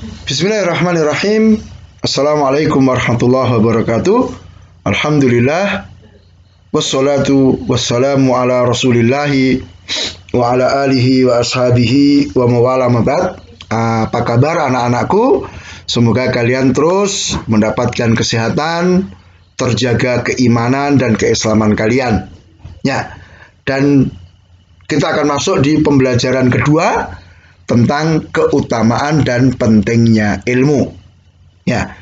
Bismillahirrahmanirrahim. Assalamualaikum warahmatullahi wabarakatuh. Alhamdulillah. Wassalatu wassalamu ala rasulillahi wa ala alihi wa ashabihi wa mawala mabad. Apa kabar anak-anakku? Semoga kalian terus mendapatkan kesehatan, terjaga keimanan dan keislaman kalian. Ya, dan kita akan masuk di pembelajaran kedua tentang keutamaan dan pentingnya ilmu. Ya,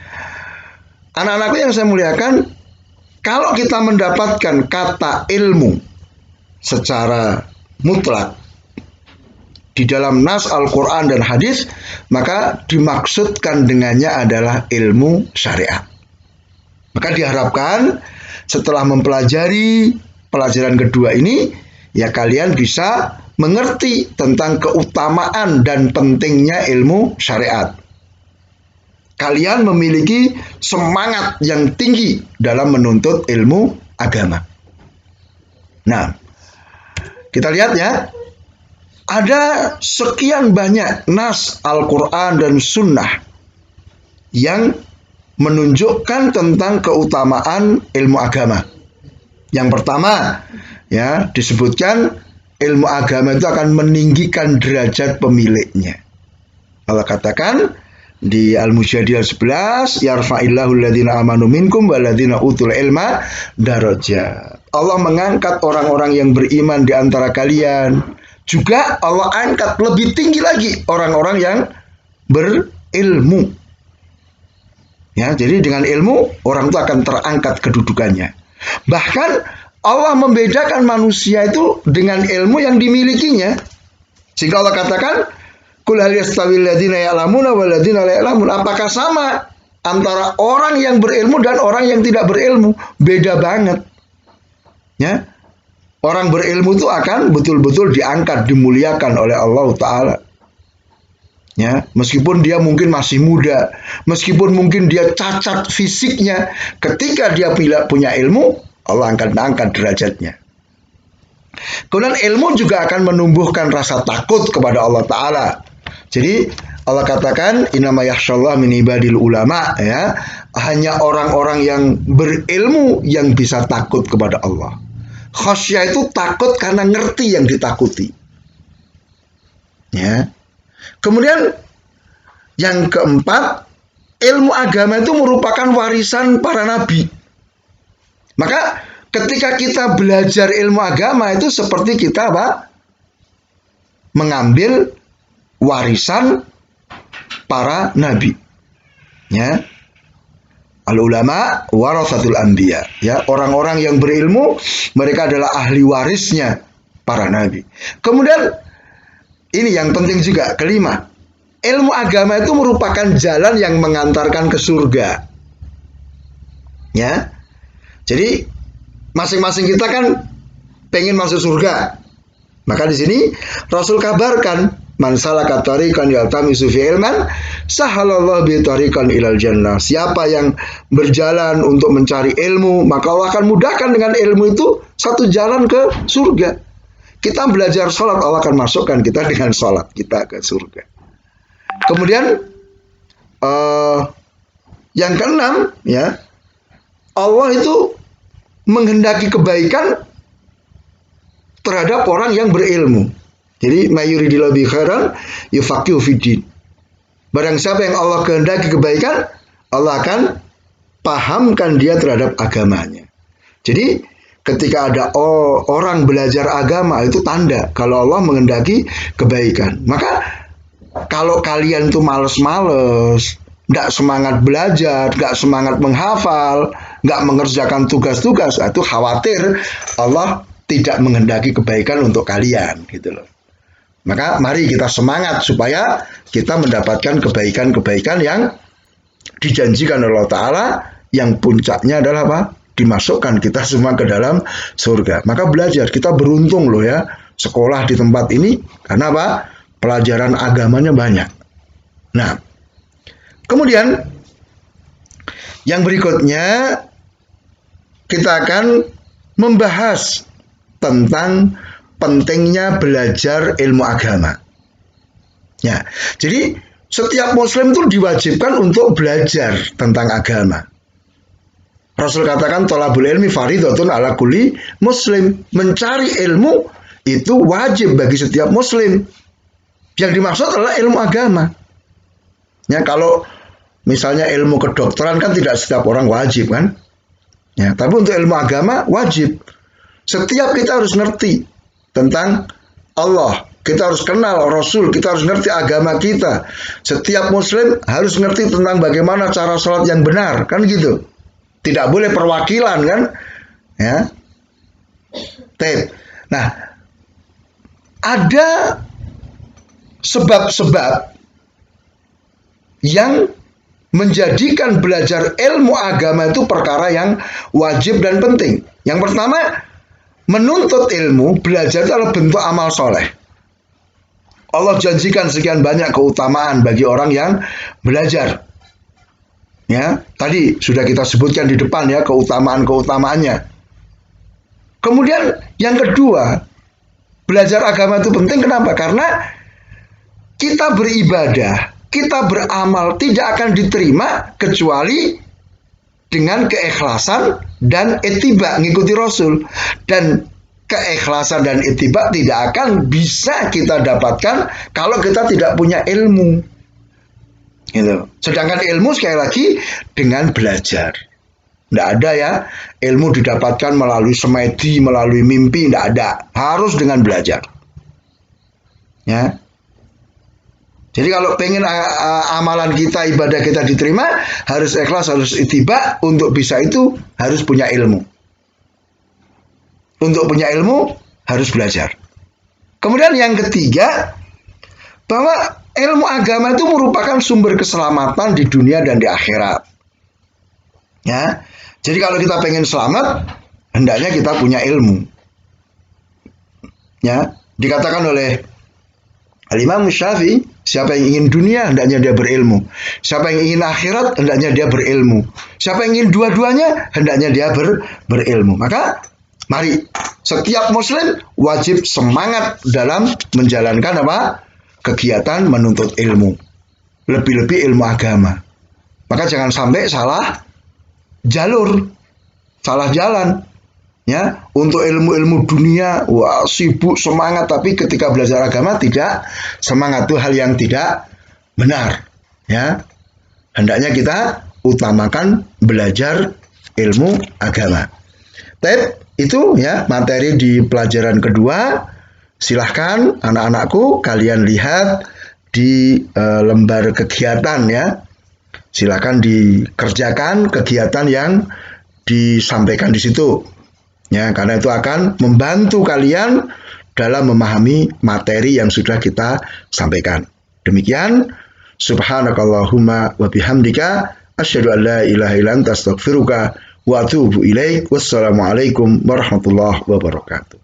anak-anakku yang saya muliakan, kalau kita mendapatkan kata ilmu secara mutlak di dalam nas Al-Quran dan hadis, maka dimaksudkan dengannya adalah ilmu syariat. Maka diharapkan setelah mempelajari pelajaran kedua ini, ya kalian bisa mengerti tentang keutamaan dan pentingnya ilmu syariat. Kalian memiliki semangat yang tinggi dalam menuntut ilmu agama. Nah, kita lihat ya, ada sekian banyak nas Al-Quran dan Sunnah yang menunjukkan tentang keutamaan ilmu agama. Yang pertama, ya disebutkan ilmu agama itu akan meninggikan derajat pemiliknya. Allah katakan di Al-Mujadilah 11, yarfa'illahu alladhina amanu minkum walladhina utul ilma darajat. Allah mengangkat orang-orang yang beriman di antara kalian. Juga Allah angkat lebih tinggi lagi orang-orang yang berilmu. Ya, jadi dengan ilmu orang itu akan terangkat kedudukannya. Bahkan Allah membedakan manusia itu dengan ilmu yang dimilikinya. Sehingga Allah katakan, "Qul hal yastawil ladzina ya'lamuna wal ladzina la ya'lamun?" Apakah sama antara orang yang berilmu dan orang yang tidak berilmu? Beda banget. Ya. Orang berilmu itu akan betul-betul diangkat, dimuliakan oleh Allah Ta'ala. Ya, meskipun dia mungkin masih muda, meskipun mungkin dia cacat fisiknya, ketika dia punya ilmu, Allah angkat derajatnya. Kemudian ilmu juga akan menumbuhkan rasa takut kepada Allah Ta'ala. Jadi Allah katakan, innama yakhshallah min ibadil ulama, ya, hanya orang-orang yang berilmu yang bisa takut kepada Allah. Khasyah itu takut karena ngerti yang ditakuti. Ya. Kemudian yang keempat, ilmu agama itu merupakan warisan para nabi. Maka ketika kita belajar ilmu agama itu seperti kita mengambil warisan para nabi. Ya. Al-ulama warasatul anbiya. Ya, orang-orang yang berilmu, mereka adalah ahli warisnya para nabi. Kemudian ini yang penting juga, kelima, ilmu agama itu merupakan jalan yang mengantarkan ke surga. Ya. Jadi masing-masing kita kan pengen masuk surga. Maka di sini Rasul kabarkan, man salaka tariqan yaltamisu fi ilman sahalallahu bi tariqan ilal jannah. Siapa yang berjalan untuk mencari ilmu, maka Allah akan mudahkan dengan ilmu itu satu jalan ke surga. Kita belajar sholat, Allah akan masukkan kita dengan sholat kita ke surga. Kemudian yang keenam, ya, Allah itu menghendaki kebaikan terhadap orang yang berilmu. Jadi mayuridillahu bi khairan yufaqihu fiddin. Barang siapa yang Allah kehendaki kebaikan, Allah akan pahamkan dia terhadap agamanya. Jadi ketika ada orang belajar agama, itu tanda kalau Allah menghendaki kebaikan. Maka kalau kalian tuh males-males, nggak semangat belajar, nggak semangat menghafal, nggak mengerjakan tugas-tugas, itu khawatir Allah tidak menghendaki kebaikan untuk kalian, gitu loh. Maka mari kita semangat supaya kita mendapatkan kebaikan-kebaikan yang dijanjikan oleh Allah Ta'ala, yang puncaknya adalah apa? Dimasukkan kita semua ke dalam surga. Maka belajar, kita beruntung loh ya, sekolah di tempat ini, karena apa? Pelajaran agamanya banyak. Nah, kemudian yang berikutnya kita akan membahas tentang pentingnya belajar ilmu agama. Ya, jadi setiap muslim itu diwajibkan untuk belajar tentang agama. Rasul katakan thalabul ilmi fardhatun ala kulli muslim. Mencari ilmu itu wajib bagi setiap muslim. Yang dimaksud adalah ilmu agama. Ya, kalau misalnya ilmu kedokteran kan tidak setiap orang wajib kan. Ya, tapi untuk ilmu agama wajib. Setiap kita harus ngerti tentang Allah. Kita harus kenal Rasul, kita harus ngerti agama kita. Setiap muslim harus ngerti tentang bagaimana cara sholat yang benar, kan gitu. Tidak boleh perwakilan kan? Ya. Nah, ada sebab-sebab yang menjadikan belajar ilmu agama itu perkara yang wajib dan penting. Yang pertama, menuntut ilmu, belajar itu adalah bentuk amal soleh. Allah janjikan sekian banyak keutamaan bagi orang yang belajar. Ya, tadi sudah kita sebutkan di depan ya keutamaan-keutamaannya. Kemudian yang kedua, belajar agama itu penting. Kenapa? Karena kita beribadah, kita beramal tidak akan diterima kecuali dengan keikhlasan dan ittiba, ngikuti Rasul. Dan keikhlasan dan ittiba tidak akan bisa kita dapatkan kalau kita tidak punya ilmu. Gitu. Sedangkan ilmu sekali lagi dengan belajar. Tidak ada ya ilmu didapatkan melalui semedi, melalui mimpi, tidak ada. Harus dengan belajar. Ya. Jadi kalau pengen amalan kita, ibadah kita diterima, harus ikhlas, harus ittiba. Untuk bisa itu harus punya ilmu. Untuk punya ilmu harus belajar. Kemudian yang ketiga, bahwa ilmu agama itu merupakan sumber keselamatan di dunia dan di akhirat. Ya, jadi kalau kita pengen selamat, hendaknya kita punya ilmu. Ya, dikatakan oleh Al-Imam Syafi'i, siapa yang ingin dunia, hendaknya dia berilmu. Siapa yang ingin akhirat, hendaknya dia berilmu. Siapa yang ingin dua-duanya, hendaknya dia berilmu. Maka mari, setiap muslim wajib semangat dalam menjalankan apa? Kegiatan menuntut ilmu. Lebih-lebih ilmu agama. Maka jangan sampai salah jalur, salah jalan. Ya, untuk ilmu-ilmu dunia, wah sibuk semangat, tapi ketika belajar agama tidak semangat, itu hal yang tidak benar. Ya, hendaknya kita utamakan belajar ilmu agama. Itu ya materi di pelajaran kedua. Silahkan anak-anakku kalian lihat di lembar kegiatan ya. Silahkan dikerjakan kegiatan yang disampaikan di situ. Ya, karena itu akan membantu kalian dalam memahami materi yang sudah kita sampaikan. Demikian, subhanakallahumma wa bihamdika asyhadu an la ilaha illa anta astaghfiruka wa atubu ilaik. Wassalamualaikum warahmatullahi wabarakatuh.